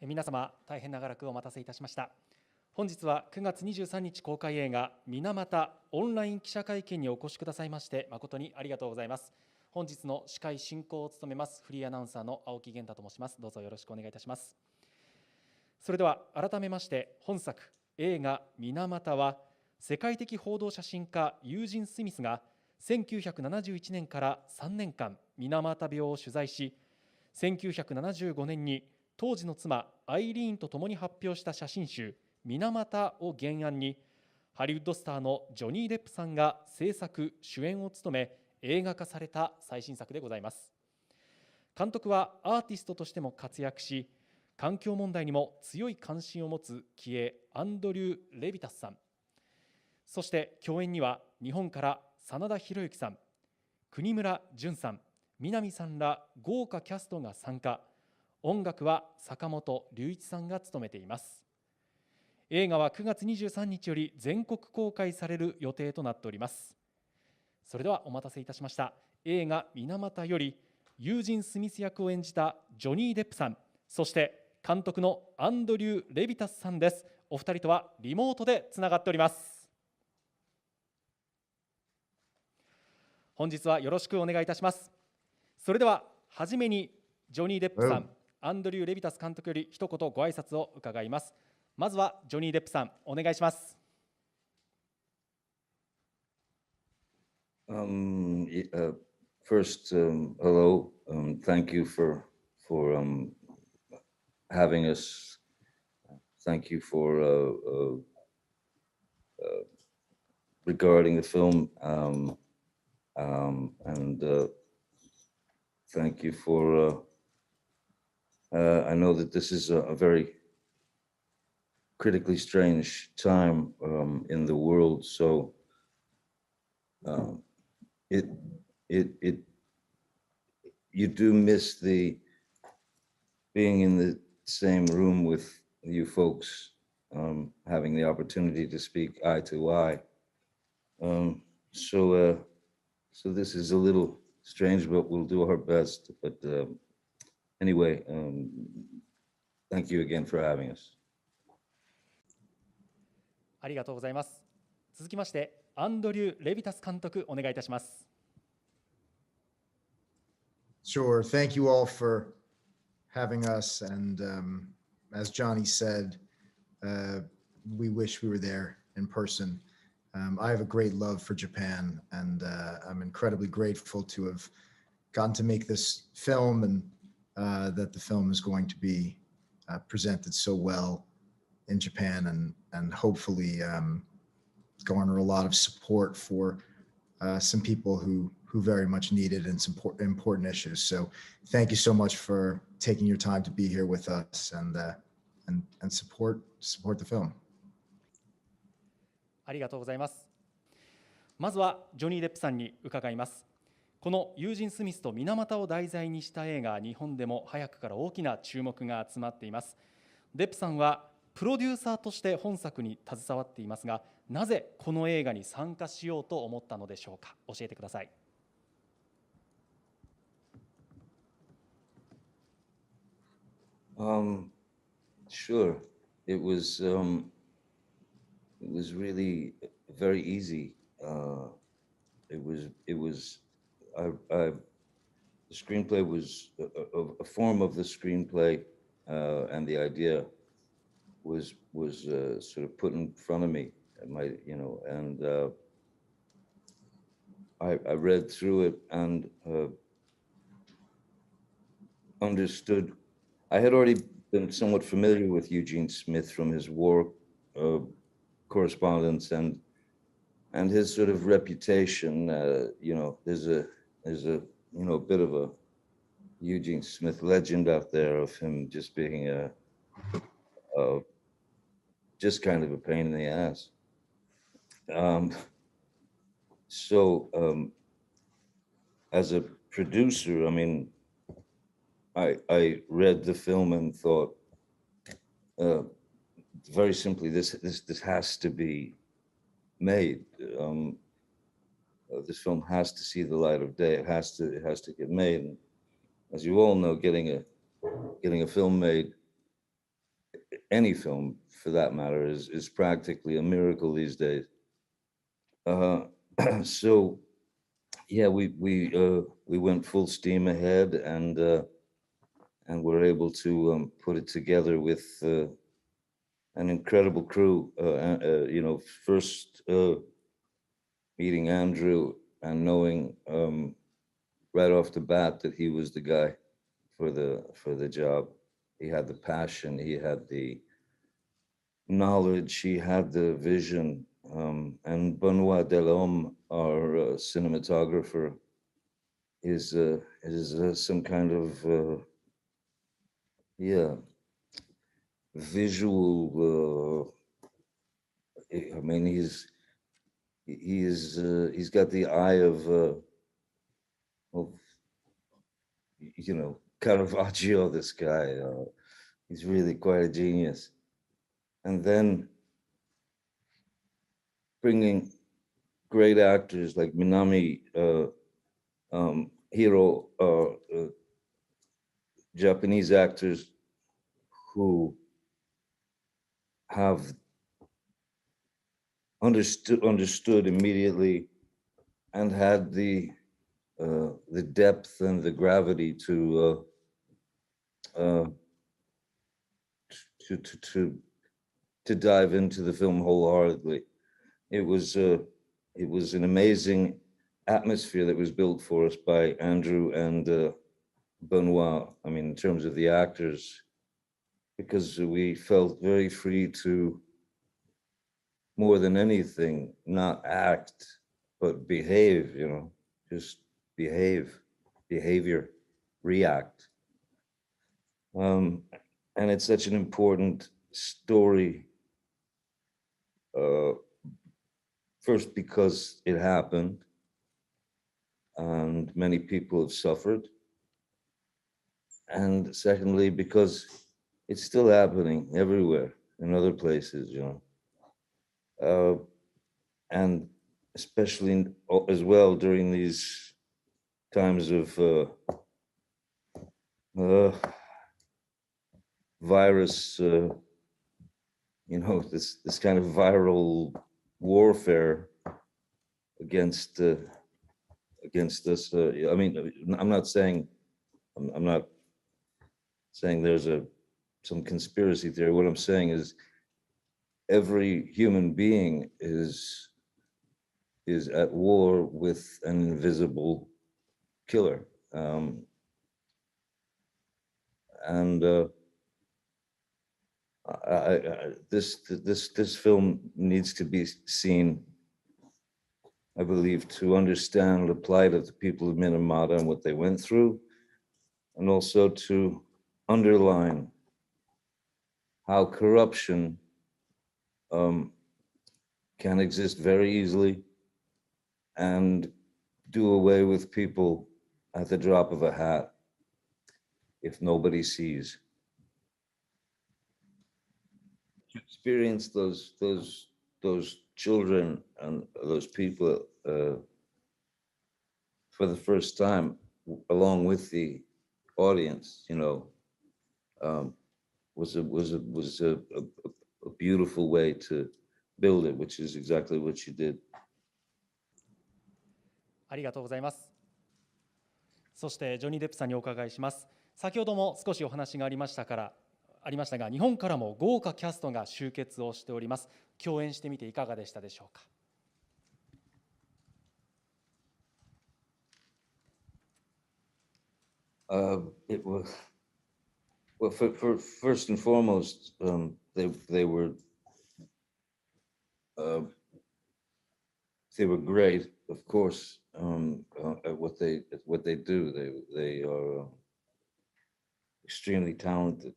皆様大変長らくお待たせいたしました。本日は9月23日公開映画水俣オンライン記者会見にお越しくださいまして誠にありがとうございます。本日の司会進行を務めますフリーアナウンサーの青木源太と申します。どうぞよろしくお願いいたします。それでは改めまして本作映画水俣は世界的報道写真家ユージン・スミスが1971年から3年間水俣病を取材し、1975年に当時の妻アイリーンと共に発表した写真集水俣を原案にハリウッドスターのジョニー・デップさんが制作主演を務め映画化された最新作でございます。監督はアーティストとしても活躍し、環境問題にも強い関心を持つ気鋭アンドリュー・レビタスさん、そして共演には日本から真田広之さん、国村淳さん、南さんら豪華キャストが参加。音楽は坂本龍一さんが務めています。映画は9月23日より全国公開される予定となっております。それではお待たせいたしました。映画水俣よりユージン・スミス役を演じたジョニー・デップさん、そして監督のアンドリュー・レビタスさんです。お二人とはリモートでつながっております。本日はよろしくお願いいたします。それでははじめにジョニー・デップさん、アンドリュー・レビタス監督より一言ご挨拶を伺います。まずはジョニー・デップさん、お願いします。First, hello. Thank you for having us. Thank you for regarding the film, and thank you for. I know that this is a very critically strange time in the world, so you do miss the being in the same room with you folks, having the opportunity to speak eye to eye. So this is a little strange, but we'll do our best. But anyway, thank you again for having us. ありがとうございます。続きましてアンドリュー・レビタス監督、お願いいたします。Sure. Thank you all for having us. And as Johnny said, we wish we were there in person. I have a great love for Japan, and I'm incredibly grateful to have gotten to make this film, and that the film is going to be presented so well in Japan, and hopefully garner a lot of support for some people who very much need it in some important issues. So thank you so much for taking your time to be here with us and support the film. ありがとうございます。まずはジョニー・デップさんに伺います。このユージン・スミスと水俣を題材にした映画、日本でも早くから大きな注目が集まっています。デップさんはプロデューサーとして本作に携わっていますが、なぜこの映画に参加しようと思ったのでしょうか。教えてください。Sure. It was really very easy. The screenplay was a form of the screenplay, and the idea was sort of put in front of me. And I read through it and understood. I had already been somewhat familiar with Eugene Smith from his war correspondence and his sort of reputation. There's a bit of a Eugene Smith legend out there of him just being just kind of a pain in the ass. So as a producer, I mean, I read the film and thought, very simply, this has to be made. This film has to see the light of day. It has to get made. And as you all know, getting a film made any film for that matter is practically a miracle these days. So yeah, we went full steam ahead and were able to put it together with an incredible crew. You know, first meeting Andrew and knowing right off the bat that he was the guy for the job. He had the passion, he had the knowledge, he had the vision. And Benoit Delhomme, our cinematographer, is some kind of yeah, visual. I mean, he's got the eye of you know, Caravaggio. This guy, he's really quite a genius. And then bringing great actors like Minami, Hiro, Japanese actors who have understood immediately and had the depth and the gravity to to to to to dive into the film wholeheartedly. It was an amazing atmosphere that was built for us by Andrew and Benoit. I mean, in terms of the actors, because we felt very free to, more than anything, not act, but behave, you know, just behavior, react. And it's such an important story, first because it happened and many people have suffered. And secondly, because it's still happening everywhere in other places, you know. And especially as well during these times of virus, you know, this kind of viral warfare against us. I mean, I'm not saying I'm not saying there's some conspiracy theory. What I'm saying is every human being is at war with an invisible killer, and this film needs to be seen, I believe, to understand the plight of the people of Minamata and what they went through, and also to underline how corruption can exist very easily and do away with people at the drop of a hat if nobody sees. To experience those children and those people for the first time, along with the audience, you know, was a beautiful way to build it, which is exactly what you did. ありがとうございます。そしてジョニー・デップさんにお伺いします。先ほども少しお話がありましたが、日本からも豪華キャストが集結をしております。共演してみていかがでしたでしょうか。It was well for first and foremost, they were great, of course, at what they do. They are extremely talented.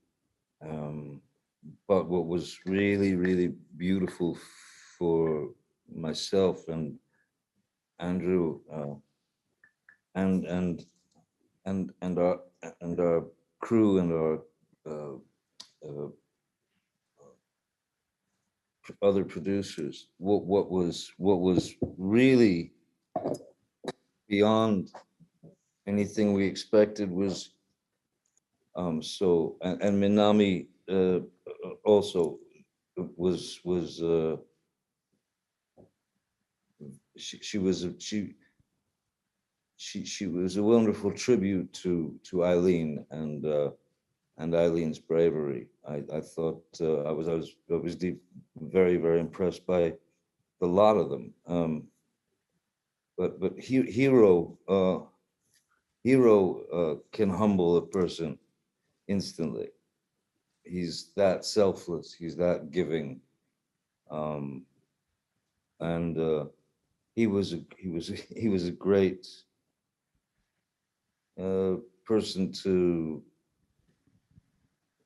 But what was really beautiful for myself and Andrew and our crew and our other producers, what was really beyond anything we expected was and Minami also was she was a wonderful tribute to Eileen and Eileen's bravery. I thought I was very impressed by a lot of them. But Hero can humble a person instantly. He's that selfless. He's that giving, and he was a great person to.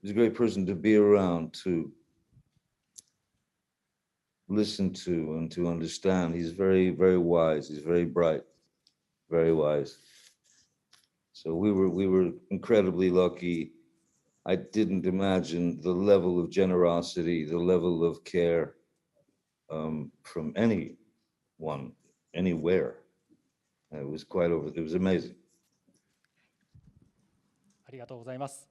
He's a great person to be around, to listen to, and to understand. He's very wise. He's very bright, very wise. So we were incredibly lucky. I didn't imagine the level of generosity, the level of care from anyone, anywhere. It was amazing. ありがとうございます。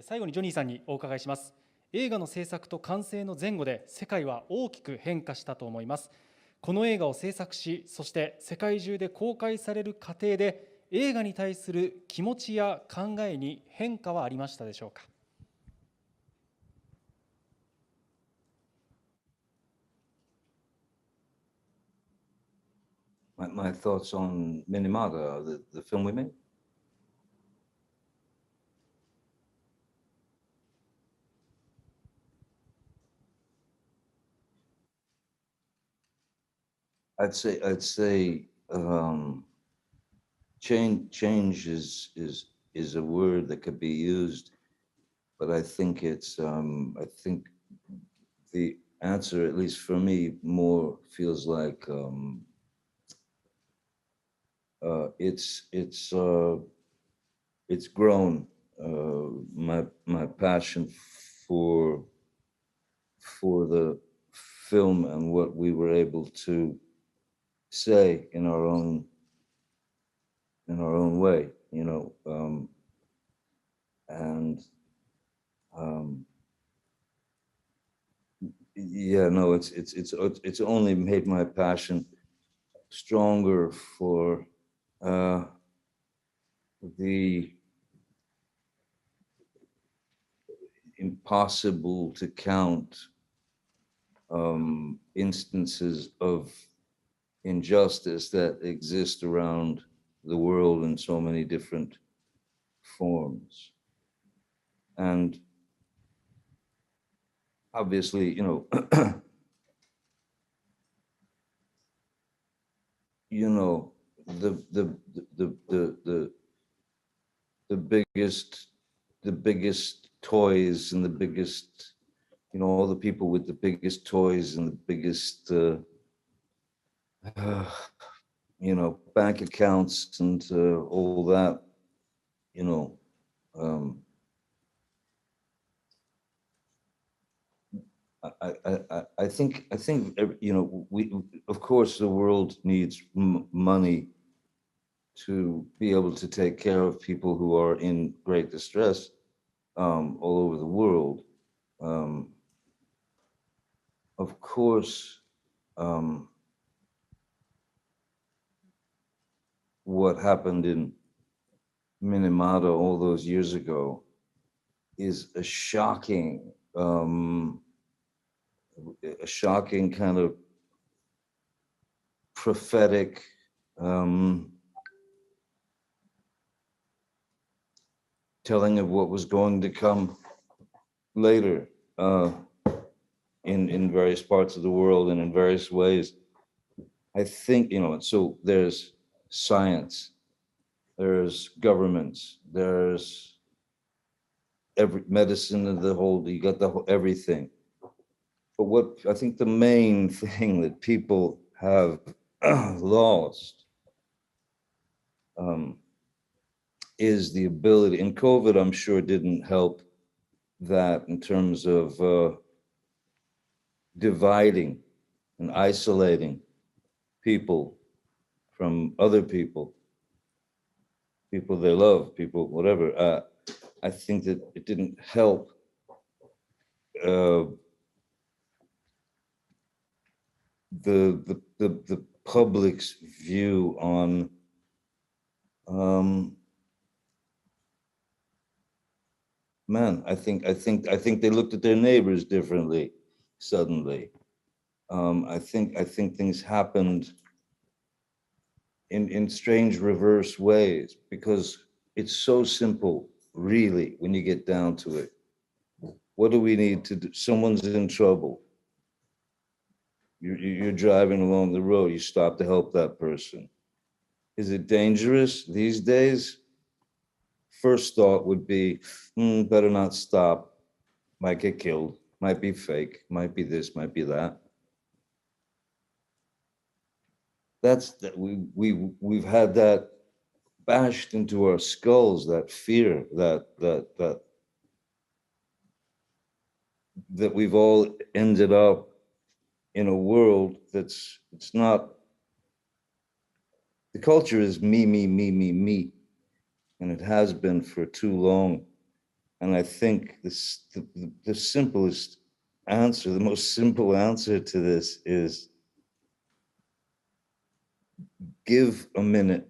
最後にジョニーさんにお伺いします。映画の制作と完成の前後で世界は大きく変化したと思います。この映画を制作し、そして世界中で公開される過程で映画に対する気持ちや考えに変化はありましたでしょうか。My thoughts on Minamata, the film we made. I'd say change is a word that could be used, but I think I think the answer, at least for me, more feels like it's grown. My passion for the film and what we were able to say in our own way, you know, and yeah, no, it's only made my passion stronger for the impossible to count instances of injustice that exist around the world in so many different forms. And obviously, you know, you know, the biggest toys and the biggest, you know, all the people with the biggest toys and the biggest you know, bank accounts and all that, you know, I think you know, we, of course the world needs money to be able to take care of people who are in great distress all over the world. Of course, what happened in Minamata all those years ago is a shocking kind of prophetic telling of what was going to come later in various parts of the world and in various ways. I think, you know, so there's science, there's governments, there's every medicine of the whole, you got the whole everything. But what I think the main thing that people have lost is the ability, and COVID, I'm sure, didn't help that in terms of dividing and isolating people from other people they love, people, whatever. I think that it didn't help the public's view on man, I think they looked at their neighbors differently suddenly. I think things happened in strange reverse ways, because it's so simple, really, when you get down to it. What do we need to do? Someone's in trouble. You're driving along the road, you stop to help that person. Is it dangerous these days? First thought would be, better not stop. Might get killed, might be fake, might be this, might be that. That's that we've had that bashed into our skulls, that fear that we've all ended up in a world it's not, the culture is me, and it has been for too long. And I think the simplest answer, the most simple answer to this is give a minute,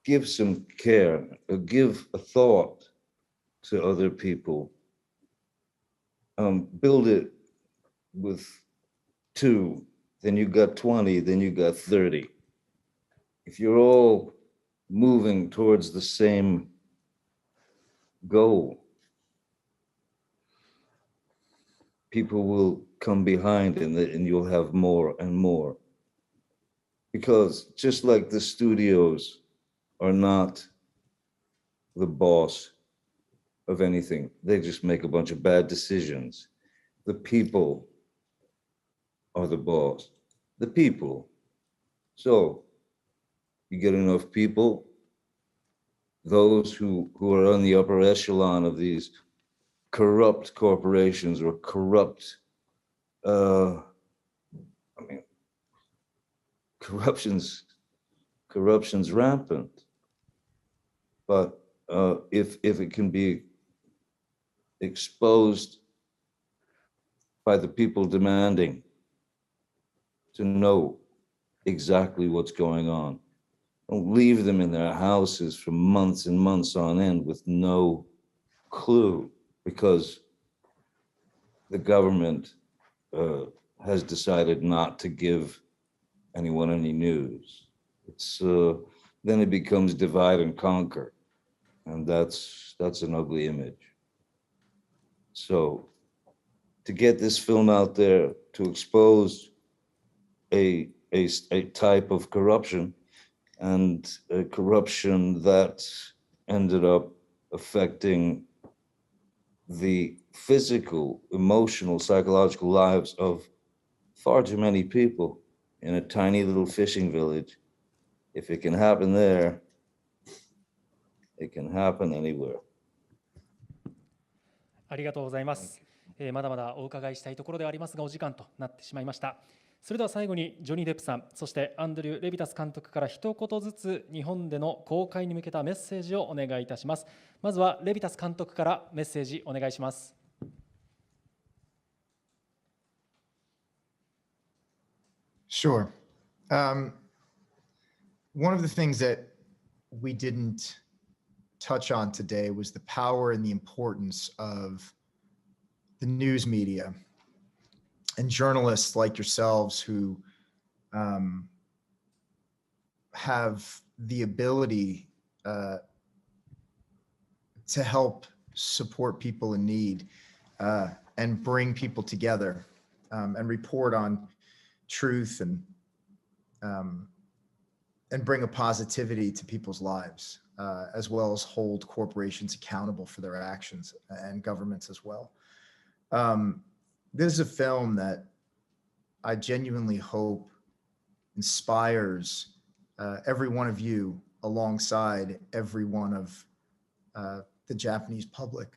give some care, or give a thought to other people. Build it with 2, then you got 20, then you got 30. If you're all moving towards the same goal, people will come behind and you'll have more and more. Because just like the studios are not the boss of anything, they just make a bunch of bad decisions. The people are the boss. The people. So you get enough people, those who are on the upper echelon of these corrupt corporations or corrupt, I mean, corruption's rampant. But if it can be exposed by the people demanding to know exactly what's going on, don't leave them in their houses for months and months on end with no clue, because the government has decided not to give anyone any news. It's then it becomes divide and conquer, and that's an ugly image. So to get this film out there, to expose a type of corruption, and a corruption that ended up affecting the physical, emotional, psychological lives of far too many people in a tiny little fishing village. If it can happen there, it can happen anywhere. ありがとうございます。まだまだお伺いしたいところではありますが、お時間となってしまいました。それでは最後にジョニー・デップさん、そしてアンドリュー・レビタス監督から一言ずつ日本での公開に向けたメッセージをお願いいたします。まずはレビタス監督からメッセージお願いします。Sure. One of the things that we didn't touch on today was the power and the importance of the news media and journalists like yourselves who have the ability to help support people in need and bring people together and report on truth and bring a positivity to people's lives, as well as hold corporations accountable for their actions and governments as well. This is a film that I genuinely hope inspires every one of you alongside every one of the Japanese public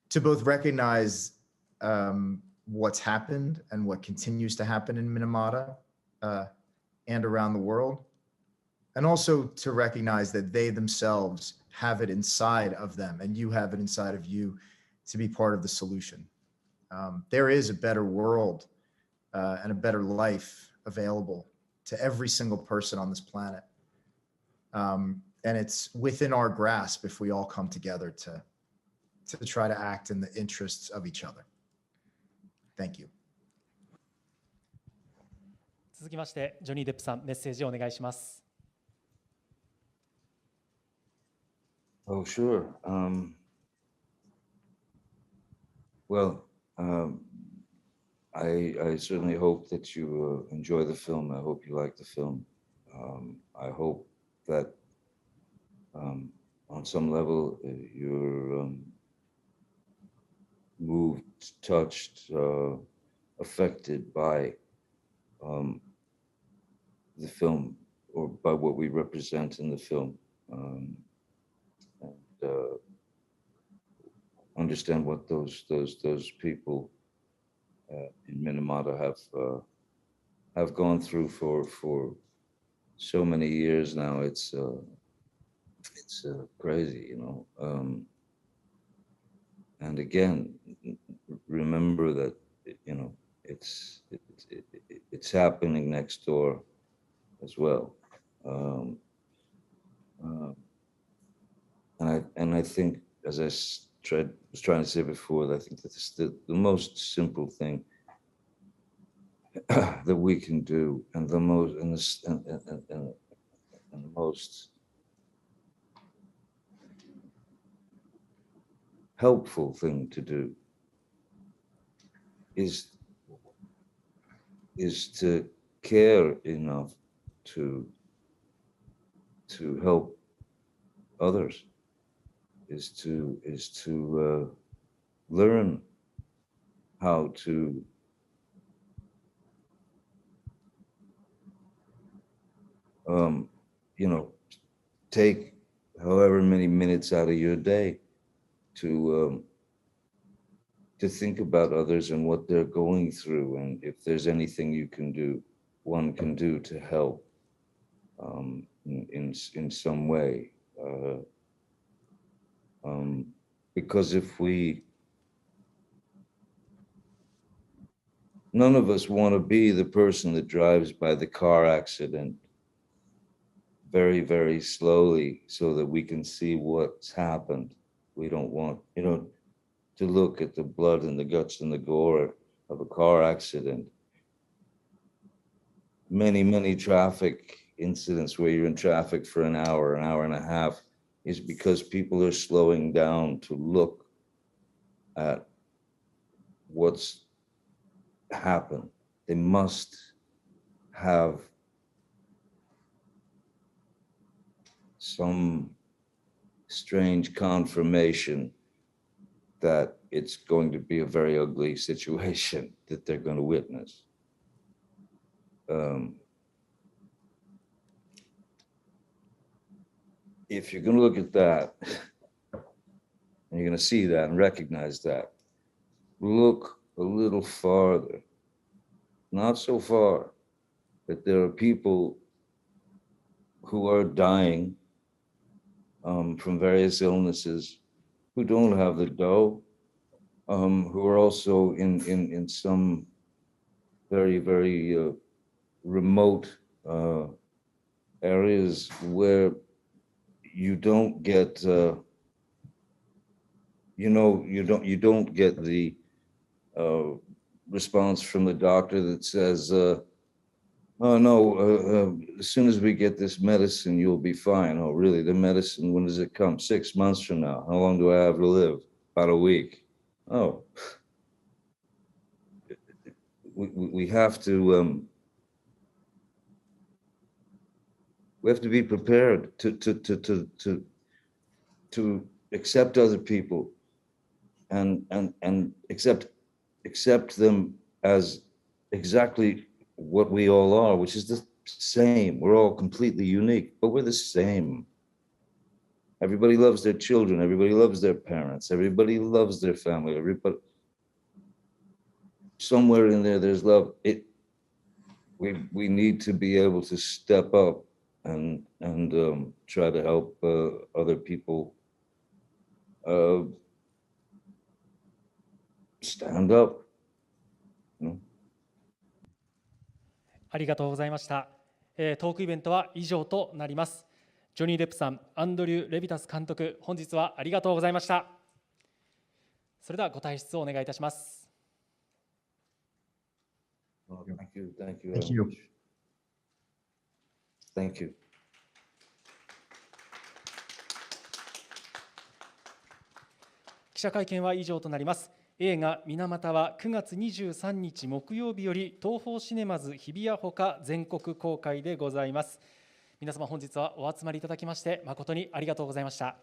to both recognize what's happened and what continues to happen in Minamata and around the world, and also to recognize that they themselves have it inside of them, and you have it inside of you, to be part of the solution. There is a better world and a better life available to every single person on this planet. And it's within our grasp if we all come together to try to act in the interests of each other. Thank you. 続きましてジョニー・デップさんメッセージをお願いします。Oh, sure. Well, I certainly hope that you enjoy the film. I hope you like the film. I hope that on some level you're moved, touched, affected by the film or by what we represent in the film. And understand what those people in Minamata have gone through for so many years now. It's crazy, you know. And again, remember that you know it's happening next door as well. And I think, as I was trying to say before, I think that the most simple thing that we can do, and the most helpful thing to do is to care enough to help others, is to learn how to you know, take however many minutes out of your day to think about others and what they're going through, and if there's anything one can do to help in some way. Because none of us want to be the person that drives by the car accident very, very slowly so that we can see what's happened. We don't want, to look at the blood and the guts and the gore of a car accident. Many, many traffic incidents where you're in traffic for an hour and a half is because people are slowing down to look at what's happened. They must have some strange confirmation that it's going to be a very ugly situation that they're going to witness. If you're going to look at that, and you're going to see that and recognize that, look a little farther, not so far, that there are people who are dying from various illnesses, who don't have the dough, who are also in some very, very remote areas where you don't get, you don't get the response from the doctor that says, oh no, as soon as we get this medicine, you'll be fine. Oh, really? The medicine, when does it come? 6 months from now. How long do I have to live? About a week. Oh, we have to be prepared to accept other people and accept them as exactly what we all are, which is the same. We're all completely unique, but we're the same. Everybody loves their children. Everybody loves their parents. Everybody loves their family. Everybody, somewhere in there, there's love. We need to be able to step up and try to help other people stand up. ありがとうございました。トークイベントは以上となります。ジョニー・デップさん、アンドリュー・レビタス監督、本日はありがとうございました。それではご退出をお願いいたします。Oh, thank you. Thank you. Thank very you. much. Thank you. 記者会見は以上となります。映画「水俣」は9月23日木曜日より東宝シネマズ日比谷ほか全国公開でございます。皆様本日はお集まりいただきまして誠にありがとうございました。